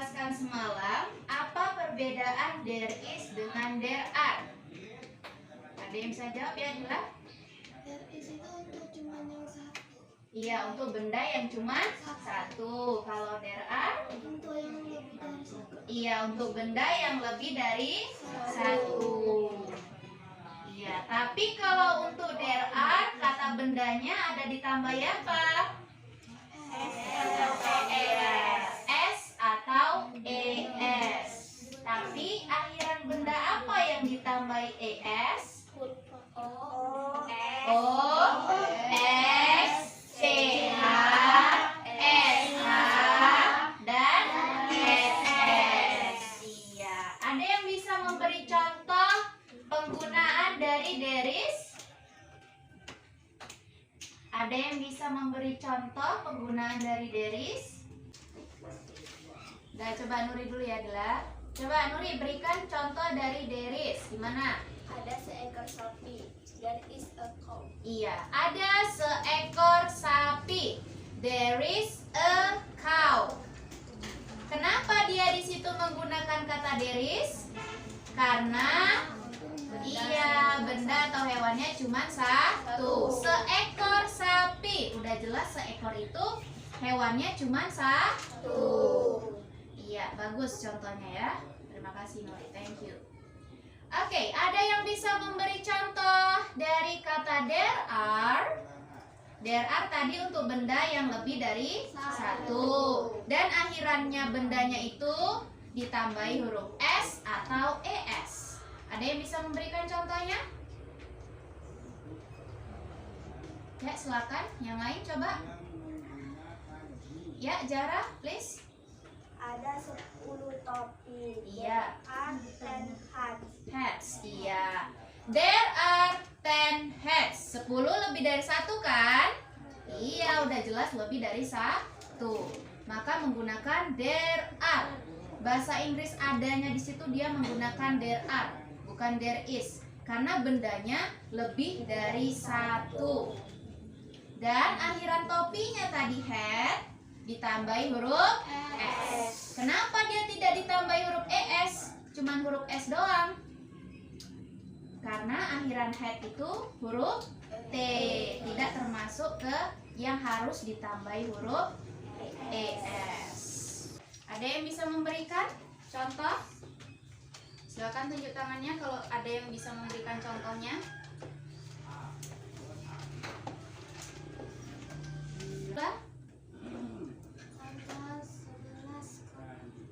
jelaskan semalam, apa perbedaan there is dengan there are? Ada yang bisa jawab ya, Dila? There is itu untuk cuma yang satu. Iya, untuk benda yang cuma satu. Kalau there are? Untuk yang lebih dari satu. Iya, untuk benda yang lebih dari satu. Iya, tapi kalau untuk there are, kata bendanya ada ditambahi apa? S atau ES. Tapi akhiran benda apa yang ditambahi ES? O, S, C, H, S, H, dan SS. Iya. Ada yang bisa memberi contoh penggunaan dari there is? Ada yang bisa memberi contoh penggunaan dari there is? Nah, coba Nuri dulu ya, Dela. Coba Nuri berikan contoh dari there is. Gimana? Ada seekor sapi. There is a cow. Iya, ada seekor sapi. There is a cow. Kenapa dia di situ menggunakan kata there is? Karena iya, benda atau hewannya cuma satu. Seekor sapi. Udah jelas seekor itu hewannya cuma satu. Iya, bagus contohnya ya. Terima kasih Nuri, thank you. Oke, ada yang bisa memberi contoh dari kata there are? There are tadi untuk benda yang lebih dari satu. Dan akhirannya bendanya itu ditambahi huruf S atau ES. Ada yang bisa memberikan contohnya? Ya, silakan. Yang lain coba. Ya, Zara, please. Ada 10 topi. Iya. Are 10 hats. Hats, iya. There are 10 hats. 10 lebih dari satu kan? Iya, udah jelas lebih dari satu. Maka menggunakan there are. Bahasa Inggris adanya di situ dia menggunakan there are, bukan there is. Karena bendanya lebih dari satu. Dan akhiran topinya tadi hat ditambahi huruf S. Kenapa dia tidak ditambahi huruf ES? Cuman huruf S doang. Karena akhiran hat itu huruf T, tidak termasuk ke yang harus ditambahi huruf ES. Ada yang bisa memberikan contoh? Silakan tunjuk tangannya kalau ada yang bisa memberikan contohnya.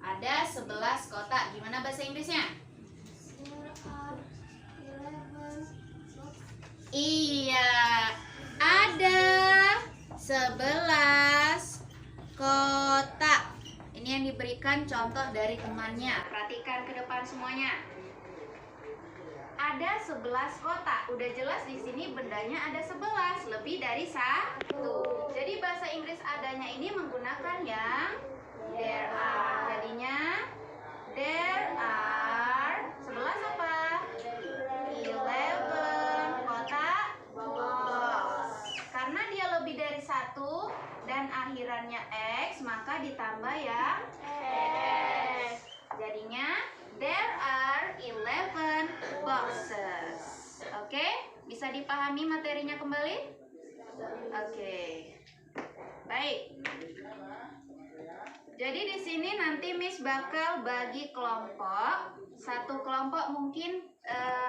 Ada 11 kotak. Gimana bahasa Inggrisnya? There are 11 boxes. Iya, ada 11 kotak. Ini yang diberikan contoh dari temannya. Perhatikan ke depan semuanya. Ada 11 kotak. Udah jelas di sini bendanya ada 11, lebih dari satu. Jadi bahasa Inggris adanya ini menggunakan yang there are. Jadinya there are 11 apa? 11 kotak box. Karena dia lebih dari satu dan akhirannya X, maka ditambah yang X. Jadinya there are 11 boxes. Oke, bisa dipahami materinya kembali? Oke. Baik. Jadi di sini nanti Miss bakal bagi kelompok. Satu kelompok mungkin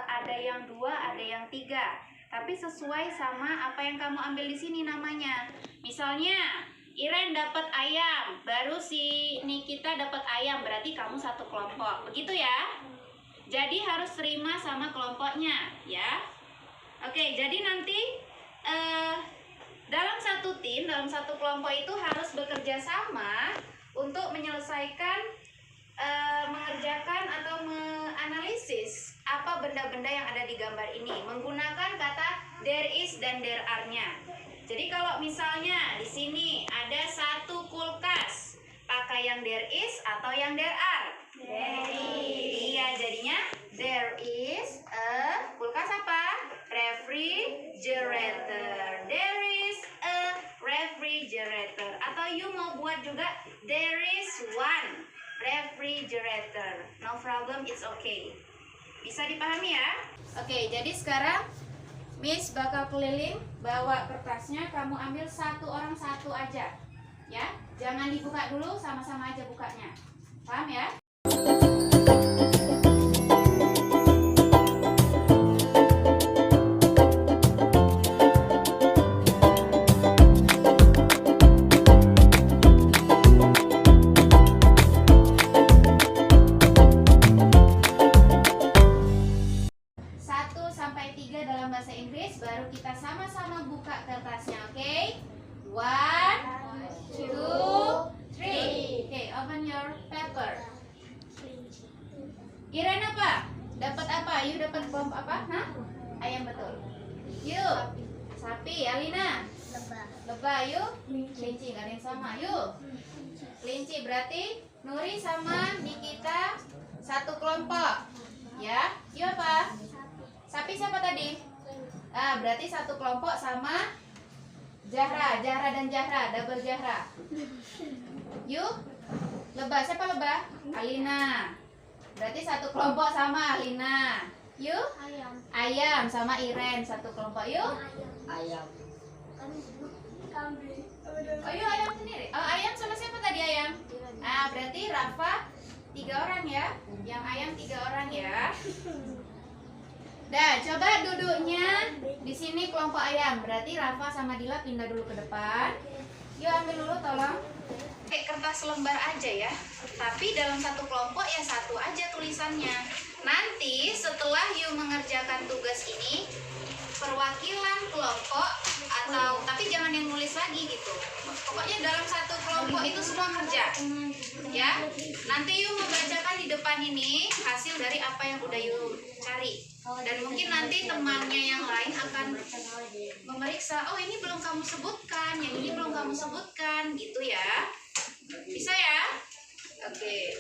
ada yang 2, ada yang 3. Tapi sesuai sama apa yang kamu ambil di sini namanya. Misalnya Iren dapat ayam, baru si Nikita dapat ayam, berarti kamu satu kelompok. Begitu ya? Jadi harus terima sama kelompoknya, ya. Oke, jadi nanti dalam satu tim, dalam satu kelompok itu harus bekerja sama untuk menyelesaikan, mengerjakan atau menganalisis apa benda-benda yang ada di gambar ini menggunakan kata there is dan there are-nya. Jadi kalau misalnya di sini ada satu kulkas, pakai yang there is atau yang there are? There is. Iya, jadinya there is a kulkas apa? Refrigerator. There is a refrigerator. Atau you mau buat juga there is one refrigerator. No problem, it's okay. Bisa dipahami ya? Oke, jadi sekarang Miss bakal keliling bawa kertasnya. Kamu ambil satu orang satu aja, ya. Jangan dibuka dulu, sama-sama aja bukanya. Paham ya? Dalam bahasa Inggris, baru kita sama-sama buka kertasnya, oke? 1, 2, 3. Oke, open your paper. Iren apa? Dapat apa? You dapat kelompok apa? Hah? Ayam, betul. You sapi. Alina? Lebah. You kelinci. Gak ada yang sama. You kelinci. Berarti Nuri sama Nikita satu kelompok, ya? You apa? Sapi siapa tadi? Ah, berarti satu kelompok sama Zahra dan Zahra, double Zahra. Yuk, lebah siapa lebah? Alina. Berarti satu kelompok sama Alina. Yuk, ayam sama Iren satu kelompok. Yuk, Ayam. oh yuk ayam sendiri. Oh, ayam sama siapa tadi ayam? Ah, berarti Rafa 3 orang ya. Yang ayam 3 orang ya. Dah, coba duduknya di sini kelompok ayam. Berarti Rafa sama Dila pindah dulu ke depan. Yuk ambil dulu tolong. Kayak kertas lembar aja ya. Tapi dalam satu kelompok ya satu aja tulisannya. Nanti setelah Yu mengerjakan tugas ini, perwakilan kelompok atau tapi jangan yang nulis lagi gitu. Pokoknya dalam satu kelompok itu semua kerja. Ya. Nanti Yu membacakan di depan ini hasil dari apa yang udah Yu cari. Dan mungkin nanti temannya yang lain akan memeriksa, oh ini belum kamu sebutkan, yang ini belum kamu sebutkan, gitu ya. Bisa ya? Oke.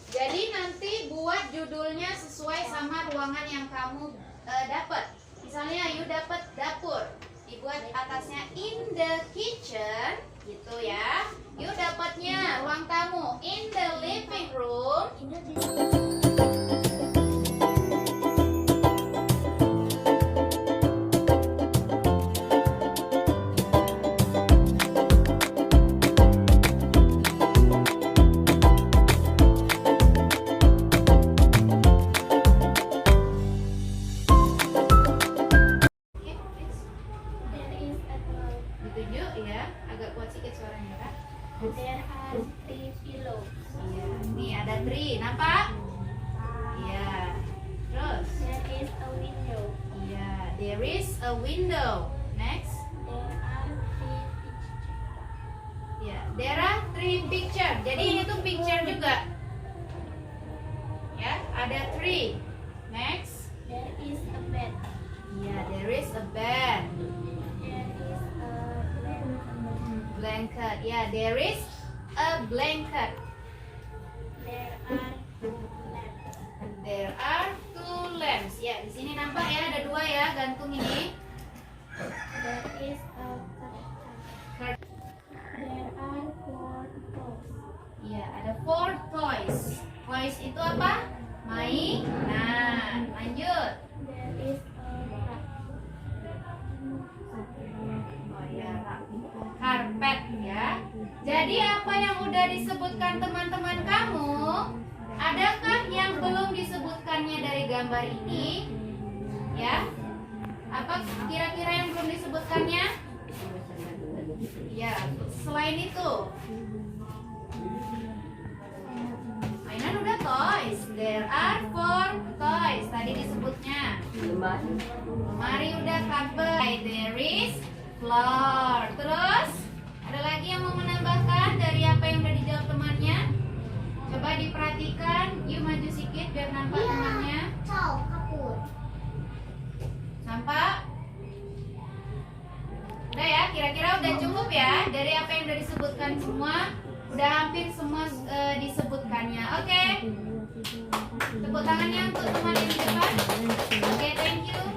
Jadi nanti buat judulnya sesuai sama ruangan yang kamu dapat. Misalnya you dapat dapur, dibuat atasnya in the kitchen, gitu ya. You dapatnya ruang tamu in the living room. Ditunjuk ya, agak kuat sedikit suaranya Kak. There are 3 pillows. Iya, nih ada tree, nampak? Iya. Terus? There is a window. Iya, there is a window. Next? There are 3 Ya, there are 3 picture. Jadi ini tuh picture juga. Ya, ada 3. Next? There is a bed. Iya, there is a bed. There is a Blanket. Ya, there is a blanket. There are 2 lamps. There are 2 lamps. Ya, di sini nampak ya ada 2 ya, gantung ini. There is a curtain. There are 4 toys. Iya, ada 4 toys. Toys itu apa? Mainan. Lanjut. There is a rug. Oh ya, karpet ya. Jadi apa yang udah disebutkan teman-teman kamu? Adakah yang belum disebutkannya dari gambar ini? Ya. Apa kira-kira yang belum disebutkannya? Ya, selain itu. Mainan udah toys. There are 4 toys. Tadi disebutnya. Lemari udah carpet. There is floor. Terus ada lagi yang mau menambahkan dari apa yang udah dijawab temannya? Coba diperhatikan. Yuk maju sedikit biar nampak temannya. Kapur. Nampak? Udah ya, kira-kira udah cukup ya dari apa yang udah disebutkan semua. Udah hampir semua disebutkannya. Oke. Tepuk tangannya untuk teman yang di depan. Oke, thank you.